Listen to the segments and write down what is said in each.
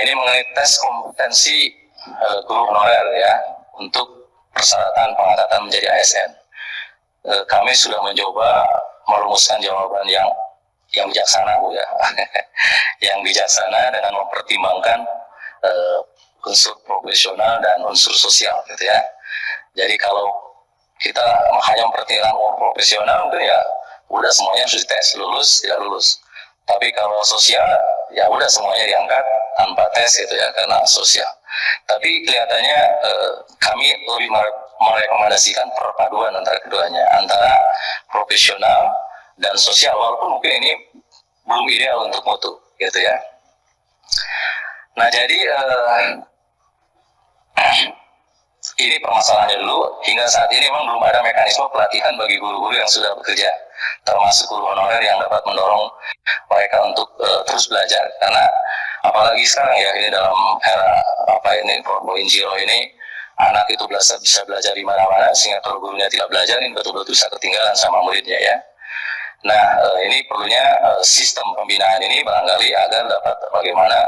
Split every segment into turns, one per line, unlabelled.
ini mengenai tes kompetensi guru honorer ya untuk persyaratan pengangkatan menjadi ASN. Kami sudah mencoba merumuskan jawaban yang bijaksana, Bu ya. Yang bijaksana dengan mempertimbangkan unsur profesional dan unsur sosial gitu ya. Jadi kalau kita hanya mempertimbangkan profesional mungkin ya udah semuanya harus dites, lulus tidak lulus. Tapi kalau sosial ya udah semuanya diangkat tanpa tes gitu ya karena sosial. Tapi kelihatannya kami lebih merekomendasikan perpaduan antara keduanya, antara profesional dan sosial, walaupun mungkin ini belum ideal untuk mutu gitu ya. Nah jadi ini permasalahannya dulu. Hingga saat ini memang belum ada mekanisme pelatihan bagi guru-guru yang sudah bekerja, termasuk guru honorer yang dapat mendorong mereka untuk terus belajar. Karena apalagi sekarang ya ini dalam era 4.0 ini, anak itu bisa belajar di mana-mana, sehingga kalau gurunya tidak belajar ini betul-betul bisa ketinggalan sama muridnya ya. Nah ini perlunya sistem pembinaan ini barangkali agar dapat bagaimana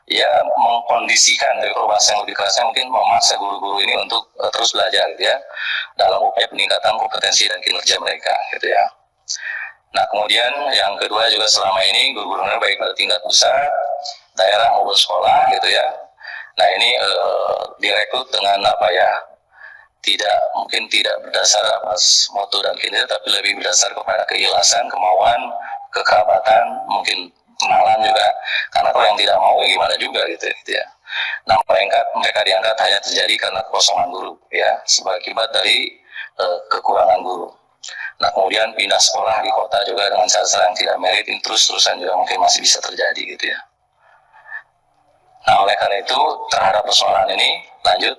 ya mengkondisikan, dari bahasa yang lebih kerasnya mungkin memaksa guru-guru ini untuk terus belajar gitu ya dalam upaya peningkatan kompetensi dan kinerja mereka gitu ya. Nah kemudian yang kedua juga selama ini guru-guru baik pada tingkat pusat, daerah maupun sekolah gitu ya. Nah ini direkrut dengan tidak berdasar atas mutu dan kinerja, tapi lebih berdasar kepada keikhlasan, kemauan, kekerabatan, mungkin kenalan juga, karena kalau yang tidak mau gimana juga gitu ya. Nah mereka diangkat hanya terjadi karena kekosongan guru ya, sebagai akibat dari kekurangan guru. Nah kemudian pindah sekolah di kota juga dengan cara yang tidak merit, terus-terusan juga mungkin masih bisa terjadi gitu ya. Nah oleh karena itu terhadap persoalan ini lanjut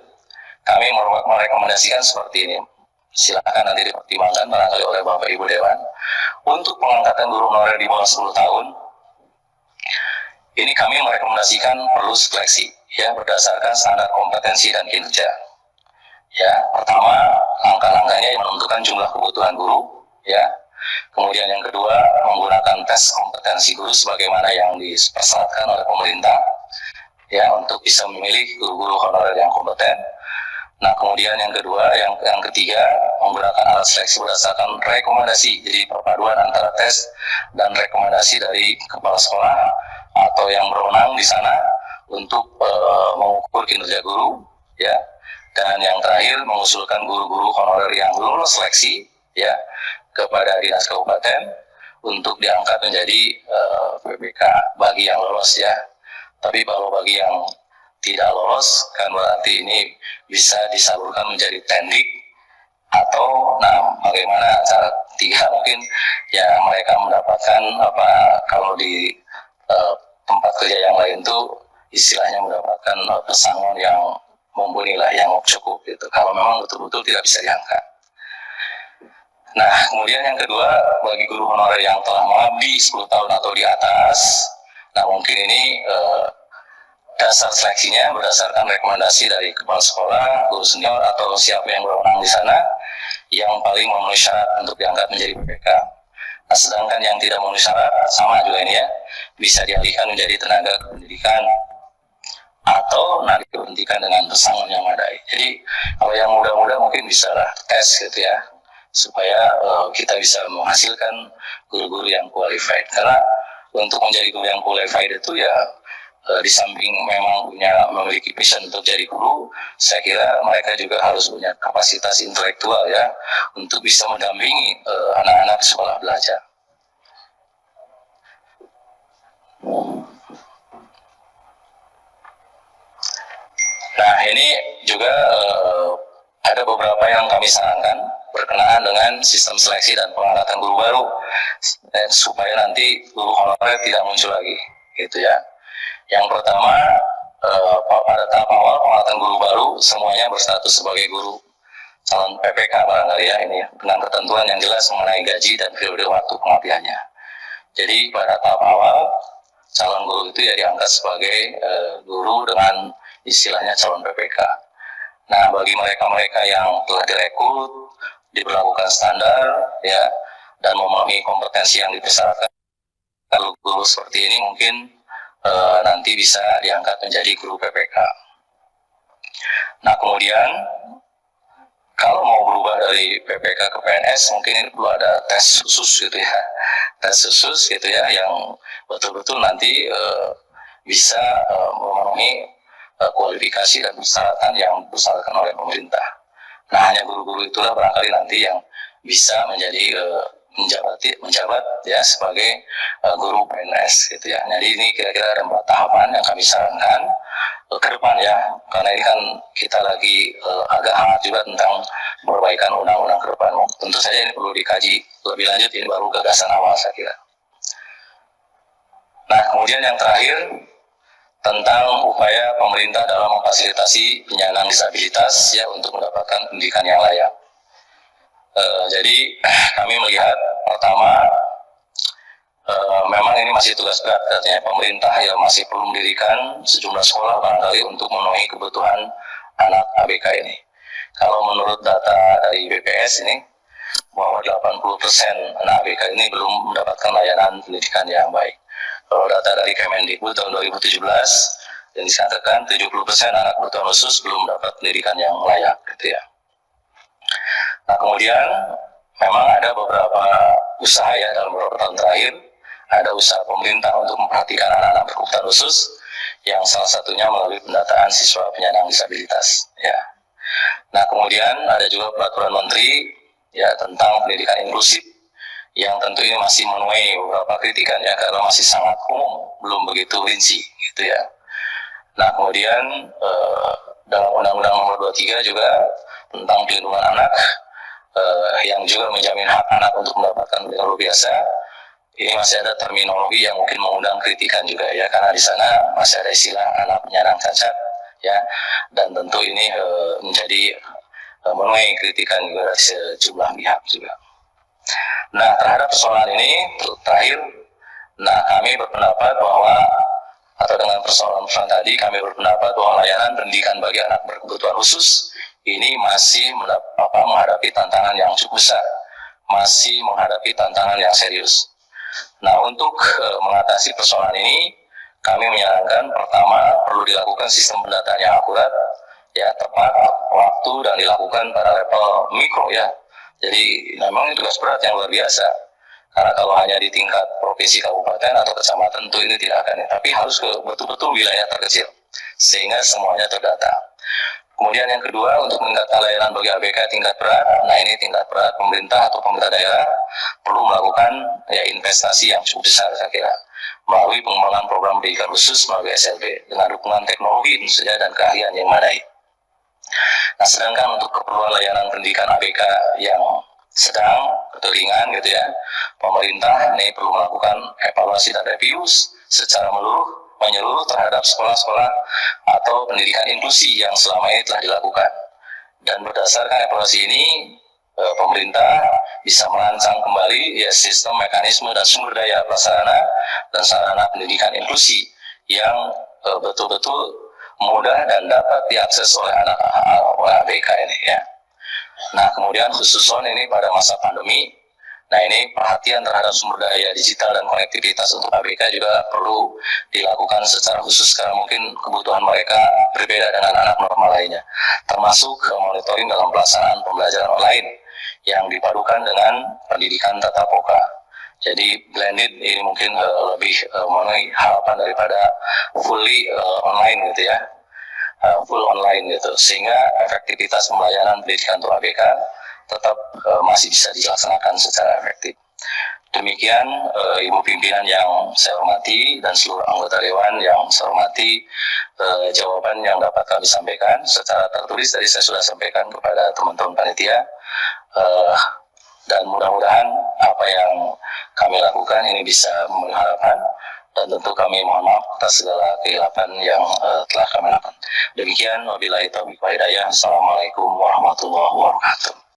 kami merekomendasikan seperti ini. Silakan nanti dipertimbangkan barangkali oleh Bapak Ibu Dewan untuk pengangkatan guru honorer di bawah 10 tahun. Ini kami merekomendasikan perlu seleksi ya berdasarkan standar kompetensi dan kinerja. Ya, pertama langkah-langkahnya yang menentukan jumlah kebutuhan guru ya. Kemudian yang kedua menggunakan tes kompetensi guru sebagaimana yang dipersyaratkan oleh pemerintah ya untuk bisa memilih guru-guru honorer yang kompeten. Nah kemudian yang kedua, yang ketiga menggunakan alat seleksi berdasarkan rekomendasi, jadi perpaduan antara tes dan rekomendasi dari kepala sekolah atau yang berwenang di sana untuk mengukur kinerja guru ya. Dan yang terakhir mengusulkan guru-guru honorer yang lulus seleksi ya kepada dinas kabupaten untuk diangkat menjadi PPK bagi yang lolos ya. Tapi kalau bagi yang tidak lolos kan berarti ini bisa disalurkan menjadi tendik atau bagaimana cara tiga mungkin ya mereka mendapatkan kalau di tempat kerja yang lain tuh istilahnya mendapatkan pesangon yang mumpuni lah, yang cukup gitu kalau memang betul-betul tidak bisa diangkat. Nah kemudian yang kedua bagi guru honorer yang telah mengabdi 10 tahun atau di atas, nah mungkin ini dasar seleksinya berdasarkan rekomendasi dari kepala sekolah, guru senior atau siapa yang berwenang di sana yang paling memenuhi syarat untuk diangkat menjadi PPK. Nah, sedangkan yang tidak memenuhi syarat sama juga ini ya, bisa dialihkan menjadi tenaga pendidikan atau diberhentikan dengan pesangon yang memadai. Jadi kalau yang muda-muda mungkin bisa lah tes gitu ya, supaya kita bisa menghasilkan guru-guru yang qualified. Karena untuk menjadi guru yang qualified itu ya di samping memang memiliki passion untuk jadi guru, saya kira mereka juga harus punya kapasitas intelektual ya untuk bisa mendampingi anak-anak sekolah belajar. Nah ini juga ada beberapa yang kami sarankan berkenaan dengan sistem seleksi dan pengangkatan guru baru supaya nanti guru honorer tidak muncul lagi gitu ya. Yang pertama, pada tahap awal pengangkatan guru baru semuanya berstatus sebagai guru calon PPK barangkali ya ini dengan ketentuan yang jelas mengenai gaji dan periode waktu pengabdiannya. Jadi pada tahap awal calon guru itu ya diangkat sebagai guru dengan istilahnya calon PPK. Nah bagi mereka-mereka yang telah direkrut, diberlakukan standar ya dan memenuhi kompetensi yang dipersyaratkan, kalau guru seperti ini mungkin nanti bisa diangkat menjadi guru PPK. Nah, kemudian kalau mau berubah dari PPK ke PNS, mungkin ini perlu ada tes khusus gitu ya, tes khusus gitu ya, yang betul-betul nanti bisa memenuhi kualifikasi dan persyaratan yang disyaratkan oleh pemerintah. Nah, hanya guru-guru itulah barangkali nanti yang bisa menjadi menjabat ya sebagai guru PNS gitu ya. Jadi ini kira-kira ada 4 tahapan yang kami sarankan ke depan ya, karena ini kan kita lagi agak hangat juga tentang perbaikan undang-undang ke depan. Tentu saja ini perlu dikaji lebih lanjut, ini baru gagasan awal saya kira. Nah, kemudian yang terakhir tentang upaya pemerintah dalam memfasilitasi penyandang disabilitas ya untuk mendapatkan pendidikan yang layak. Jadi kami melihat pertama memang ini masih tugas berat katanya pemerintah yang masih perlu mendirikan sejumlah sekolah barangkali untuk memenuhi kebutuhan anak ABK ini. Kalau menurut data dari BPS ini bahwa 80% anak ABK ini belum mendapatkan layanan pendidikan yang baik. Kalau data dari Kemendikbud tahun 2017 yang dikatakan 70% anak berkebutuhan khusus belum mendapat pendidikan yang layak gitu ya. Nah, kemudian memang ada beberapa usaha ya dalam beberapa tahun terakhir, ada usaha pemerintah untuk memperhatikan anak-anak berkebutuhan khusus yang salah satunya melalui pendataan siswa penyandang disabilitas ya. Nah, kemudian ada juga peraturan menteri ya tentang pendidikan inklusif yang tentu ini masih menuai beberapa kritikan ya karena masih sangat umum, belum begitu rinci gitu ya. Nah, kemudian dalam Undang-Undang Nomor 23 juga tentang perlindungan anak yang juga menjamin hak anak untuk mendapatkan perlindungan luar biasa. Ini masih ada terminologi yang mungkin mengundang kritikan juga ya, karena di sana masih ada istilah anak penyandang cacat ya, dan tentu ini menjadi menuai kritikan juga dari sejumlah pihak juga. Nah, terhadap persoalan ini terakhir, nah kami berpendapat bahwa atau dengan persoalan tadi kami berpendapat bahwa layanan pendidikan bagi anak berkebutuhan khusus ini masih menghadapi tantangan yang cukup besar, masih menghadapi tantangan yang serius. Nah, untuk mengatasi persoalan ini, kami menyarankan pertama perlu dilakukan sistem pendataan yang akurat, ya tepat waktu dan dilakukan pada level mikro ya. Jadi memang ini tugas berat yang luar biasa. Karena kalau hanya di tingkat provinsi, kabupaten atau kecamatan tentu ini tidak akan, tapi harus ke betul-betul wilayah terkecil sehingga semuanya terdata. Kemudian yang kedua, untuk meningkatkan layanan bagi ABK tingkat berat, nah ini tingkat berat pemerintah atau pemerintah daerah perlu melakukan ya investasi yang cukup besar saya kira melalui pengembangan program pendidikan khusus melalui SLB dengan dukungan teknologi tentu saja dan keahlian yang memadai. Nah, sedangkan untuk keperluan layanan pendidikan ABK yang sedang atau ringan gitu ya, pemerintah ini perlu melakukan evaluasi dan review secara menyeluruh terhadap sekolah-sekolah atau pendidikan inklusi yang selama ini telah dilakukan. Dan berdasarkan evaluasi ini, pemerintah bisa merancang kembali ya sistem, mekanisme dan sumber daya prasarana dan sarana pendidikan inklusi yang betul-betul mudah dan dapat diakses oleh anak ABK ini ya. Nah, kemudian khususon ini pada masa pandemi, nah ini perhatian terhadap sumber daya digital dan konektivitas untuk ABK juga perlu dilakukan secara khusus karena mungkin kebutuhan mereka berbeda dengan anak normal lainnya, termasuk monitoring dalam pelaksanaan pembelajaran online yang dipadukan dengan pendidikan tatap muka. Jadi blended ini mungkin lebih memenuhi harapan daripada fully online gitu ya. Full online gitu, sehingga efektivitas pembelajaran pendidikan untuk ABK tetap masih bisa dilaksanakan secara efektif. Demikian Ibu Pimpinan yang saya hormati dan seluruh anggota Dewan yang saya hormati, jawaban yang dapat kami sampaikan secara tertulis tadi saya sudah sampaikan kepada teman-teman panitia, dan mudah-mudahan apa yang kami lakukan ini bisa memenuhi harapan. Dan tentu kami mohon maaf atas segala kehilapan yang telah kami lakukan. Demikian, wabillahi taufiq wal hidayah. Assalamualaikum warahmatullahi wabarakatuh.